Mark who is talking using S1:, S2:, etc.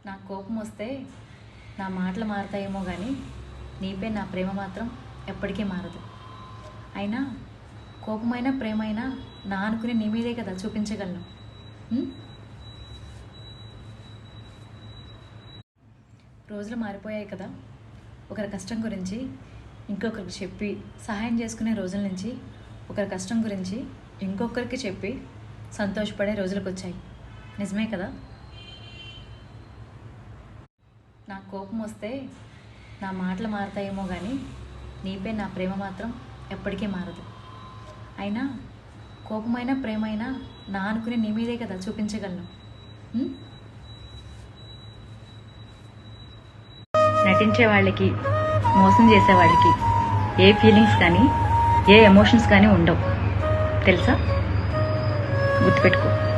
S1: నాకు కోపం వస్తే నా మాటలు మారుతాయేమో కానీ నీపై నా ప్రేమ మాత్రం ఎప్పటికీ మారదు. అయినా కోపమైనా ప్రేమైనా నా అనుకుని నీ మీదే కదా చూపించగలను. రోజులు మారిపోయాయి కదా. ఒకరి కష్టం గురించి ఇంకొకరికి చెప్పి సహాయం చేసుకునే రోజుల నుంచి ఒకరి కష్టం గురించి ఇంకొకరికి చెప్పి సంతోషపడే రోజులకు వచ్చాయి. నిజమే కదా. నాకు కోపం వస్తే నా మాటలు మారుతాయేమో కానీ నీపై నా ప్రేమ మాత్రం ఎప్పటికీ మారదు. అయినా కోపమైనా ప్రేమైనా నా అనుకుని నీ మీదే కదా చూపించగలను. నటించే వాళ్ళకి, మోసం చేసే వాళ్ళకి ఏ ఫీలింగ్స్ కానీ ఏ ఎమోషన్స్ కానీ ఉండవు తెలుసా. గుర్తుపెట్టుకో.